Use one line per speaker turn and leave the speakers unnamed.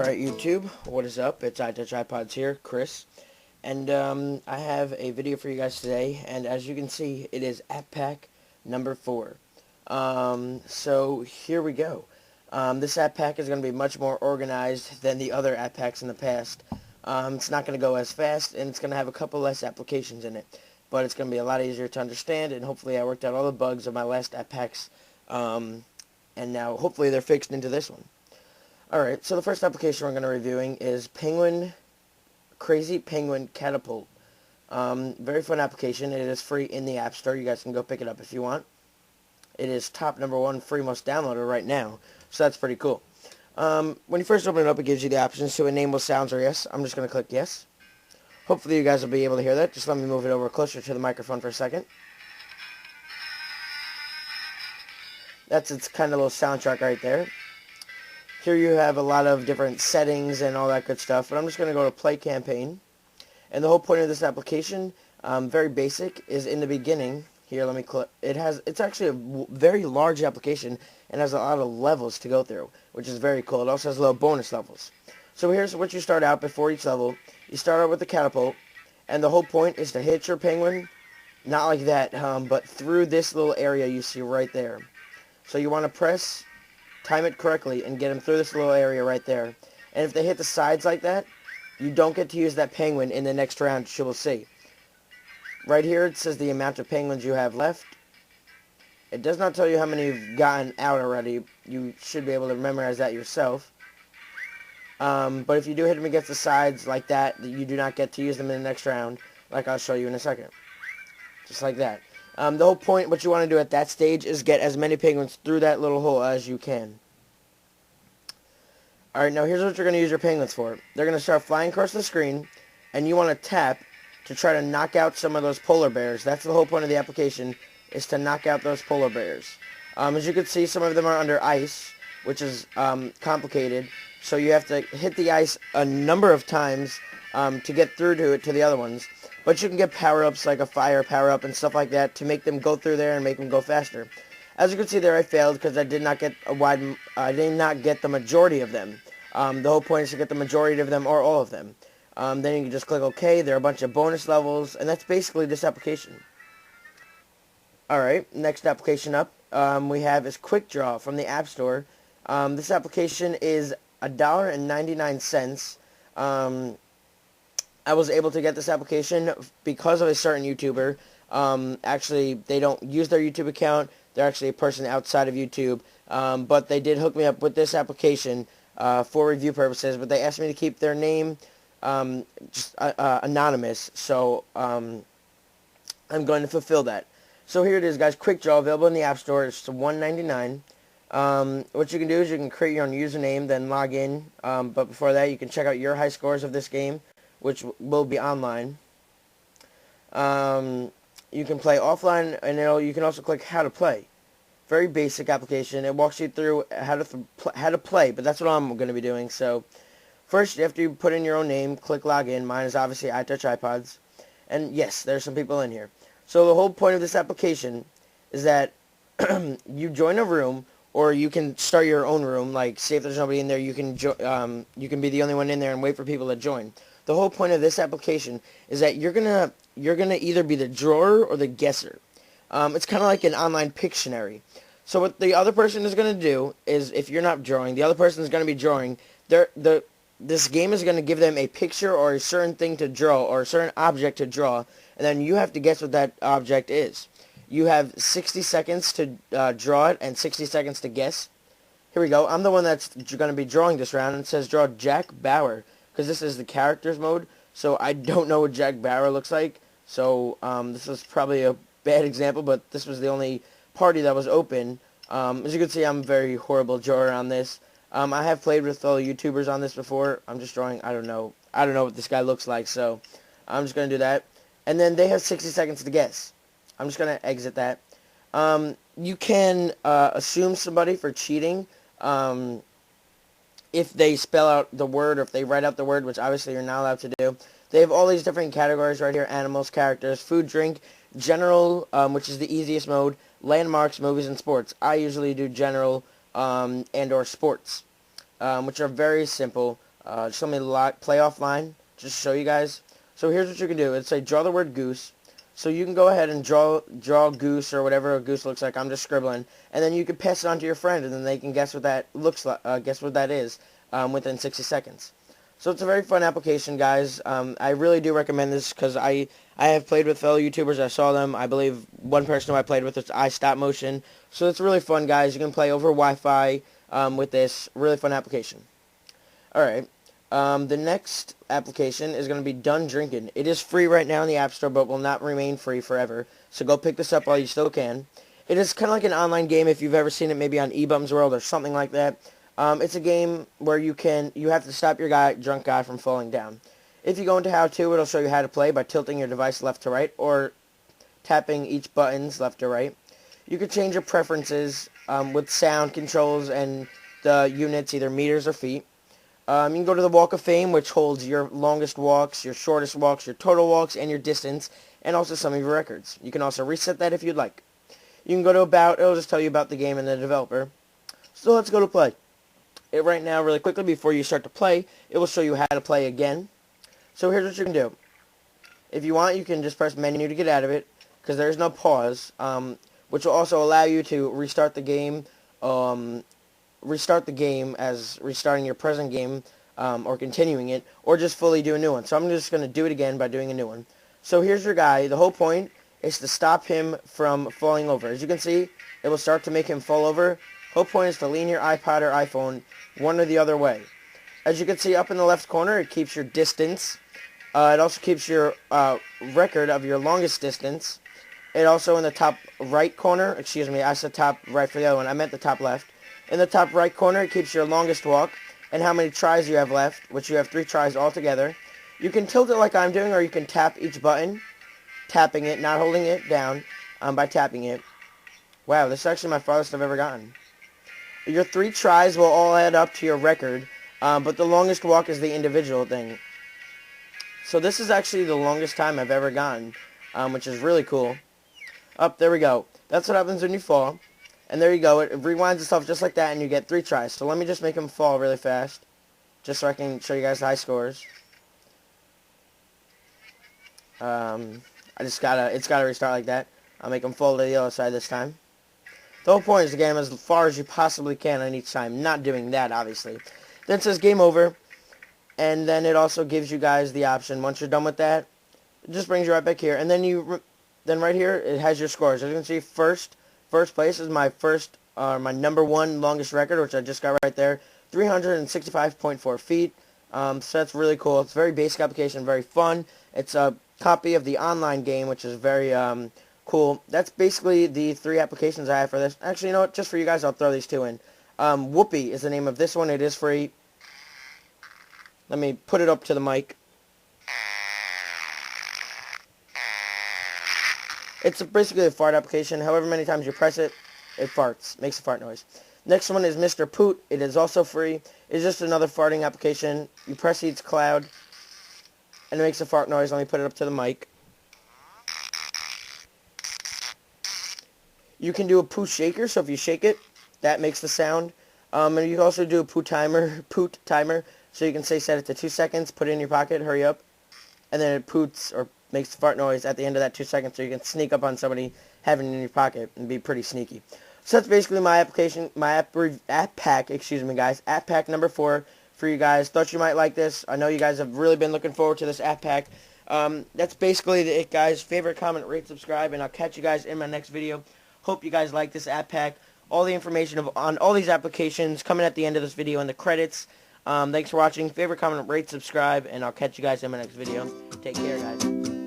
Alright YouTube, what is up? It's iTouchiPodz here, Chris, and I have a video for you guys today, and as you can see, it is app pack number 4. So here we go. This app pack is going to be much more organized than the other app packs in the past. It's not going to go as fast, and it's going to have a couple less applications in it, but it's going to be a lot easier to understand, and hopefully I worked out all the bugs of my last app packs, and now hopefully they're fixed into this one. Alright, so the first application we're going to be reviewing is Crazy Penguin Catapult. Very fun application. It is free in the App Store. You guys can go pick it up if you want. It is top #1 free most downloaded right now, so that's pretty cool. When you first open it up, it gives you the options to enable sounds or yes. I'm just going to click yes. Hopefully you guys will be able to hear that. Just let me move it over closer to the microphone for a second. That's its kind of little soundtrack right there. Here you have a lot of different settings and all that good stuff, but I'm just going to go to play campaign. And the whole point of this application, very basic, is in the beginning. Here, let me click. It's actually a very large application and has a lot of levels to go through, which is very cool. It also has little bonus levels. So here's what you start out before each level. You start out with the catapult, and the whole point is to hit your penguin, not like that, but through this little area you see right there. So you want to time it correctly and get them through this little area right there. And if they hit the sides like that, you don't get to use that penguin in the next round, which you will see. Right here it says the amount of penguins you have left. It does not tell you how many you've gotten out already. You should be able to memorize that yourself. But if you do hit them against the sides like that, you do not get to use them in the next round, like I'll show you in a second. Just like that. The whole point, what you want to do at that stage, is get as many penguins through that little hole as you can. Alright, now here's what you're going to use your penguins for. They're going to start flying across the screen, and you want to tap to try to knock out some of those polar bears. That's the whole point of the application, is to knock out those polar bears. As you can see, some of them are under ice, which is complicated. So you have to hit the ice a number of times to get through to the other ones. But you can get power-ups like a fire power-up and stuff like that to make them go through there and make them go faster. As you can see there, I failed because I did not get the majority of them. The whole point is to get the majority of them or all of them. Then you can just click OK. There are a bunch of bonus levels, and that's basically this application. Alright, next application up we have is Quick Draw from the App Store. This application is $1.99. I was able to get this application because of a certain YouTuber. Actually, they don't use their YouTube account. They're actually a person outside of YouTube. But they did hook me up with this application for review purposes. But they asked me to keep their name anonymous. So I'm going to fulfill that. So here it is, guys. Quick Draw, available in the App Store. It's $1.99. What you can do is you can create your own username, then log in. But before that, you can check out your high scores of this game, which will be online. You can play offline, and you can also click how to play. Very basic application. It walks you through how to play, but that's what I'm going to be doing. So first, after you put in your own name, click login. Mine is obviously iTouchiPodz, and yes, there's some people in here. So the whole point of this application is that you join a room, or you can start your own room. Like, say if there's nobody in there, you can be the only one in there and wait for people to join. The whole point of this application is that you're gonna either be the drawer or the guesser. It's kind of like an online Pictionary. So what the other person is gonna do is, if you're not drawing, the other person is gonna be drawing. This game is gonna give them a picture or a certain thing to draw, or a certain object to draw, and then you have to guess what that object is. You have 60 seconds to draw it and 60 seconds to guess. Here we go. I'm the one that's gonna be drawing this round, and it says draw Jack Bauer, because this is the characters mode, so I don't know what Jack Bauer looks like. So this is probably a bad example, but this was the only party that was open. As you can see, I'm a very horrible drawer on this. I have played with fellow YouTubers on this before. I'm just drawing. I don't know what this guy looks like, so I'm just gonna do that. And then they have 60 seconds to guess. I'm just gonna exit that. You can assume somebody for cheating. If they spell out the word, or if they write out the word, which obviously you're not allowed to do. They have all these different categories right here: animals, characters, food, drink, general, which is the easiest mode, landmarks, movies, and sports. I usually do general and or sports, which are very simple. Just let me play offline, just to show you guys. So here's what you can do. It's say draw the word goose. So you can go ahead and draw goose or whatever a goose looks like. I'm just scribbling, and then you can pass it on to your friend, and then they can guess what that looks like. Guess what that is within 60 seconds. So it's a very fun application, guys. I really do recommend this because I have played with fellow YouTubers. I saw them. I believe one person who I played with is iStopMotion. So it's really fun, guys. You can play over Wi-Fi with this really fun application. All right. The next application is going to be Done Drinking. It is free right now in the App Store, but will not remain free forever. So go pick this up while you still can. It is kind of like an online game if you've ever seen it maybe on eBums World or something like that. It's a game where you have to stop your drunk guy from falling down. If you go into How To, it'll show you how to play by tilting your device left to right or tapping each buttons left to right. You can change your preferences with sound controls and the units, either meters or feet. You can go to the Walk of Fame, which holds your longest walks, your shortest walks, your total walks, and your distance, and also some of your records. You can also reset that if you'd like. You can go to About. It'll just tell you about the game and the developer. So let's go to play. Right now, really quickly, before you start to play, it will show you how to play again. So here's what you can do. If you want, you can just press menu to get out of it, because there's no pause, which will also allow you to restart the game, as restarting your present game, or continuing it, or just fully do a new one. So I'm just going to do it again by doing a new one. So here's your guy. The whole point is to stop him from falling over. As you can see, it will start to make him fall over. Whole point is to lean your iPod or iPhone one or the other way. As you can see up in the left corner, it keeps your distance. It also keeps your record of your longest distance. It also in the top right corner, excuse me, I said top right for the other one. I meant the top left. In the top right corner, it keeps your longest walk and how many tries you have left, which you have 3 tries altogether. You can tilt it like I'm doing, or you can tap each button, tapping it, not holding it down, by tapping it. Wow, this is actually my farthest I've ever gotten. Your 3 tries will all add up to your record, but the longest walk is the individual thing. So this is actually the longest time I've ever gotten, which is really cool. There we go. That's what happens when you fall. And there you go. It rewinds itself just like that, and you get 3 tries. So let me just make him fall really fast, just so I can show you guys the high scores. It's gotta restart like that. I'll make him fall to the other side this time. The whole point is to get him as far as you possibly can on each time. Not doing that, obviously. Then it says game over, and then it also gives you guys the option. Once you're done with that, it just brings you right back here, and then right here it has your scores. As you can see, first place is my my number 1 longest record, which I just got right there, 365.4 feet. So that's really cool. It's a very basic application, very fun. It's a copy of the online game, which is very cool. That's basically the 3 applications I have for this. Actually, you know what? Just for you guys, I'll throw these 2 in. Whoopee is the name of this one. It is free. Let me put it up to the mic. It's basically a fart application. However many times you press it, it farts. Makes a fart noise. Next one is Mr. Poot. It is also free. It's just another farting application. You press each cloud, and it makes a fart noise. Let me put it up to the mic. You can do a poo shaker, so if you shake it, that makes the sound. And you can also do a poot timer, so you can set it to 2 seconds, put it in your pocket, hurry up, and then it poots or makes the fart noise at the end of that 2 seconds, so you can sneak up on somebody having it in your pocket and be pretty sneaky. So that's basically my application, my app pack, excuse me guys, app pack number 4 for you guys. Thought you might like this. I know you guys have really been looking forward to this app pack. That's basically it, guys. Favorite, comment, rate, subscribe, and I'll catch you guys in my next video. Hope you guys like this app pack. All the information on all these applications coming at the end of this video in the credits. Thanks for watching. Favorite, comment, rate, subscribe, and I'll catch you guys in my next video. Take care, guys.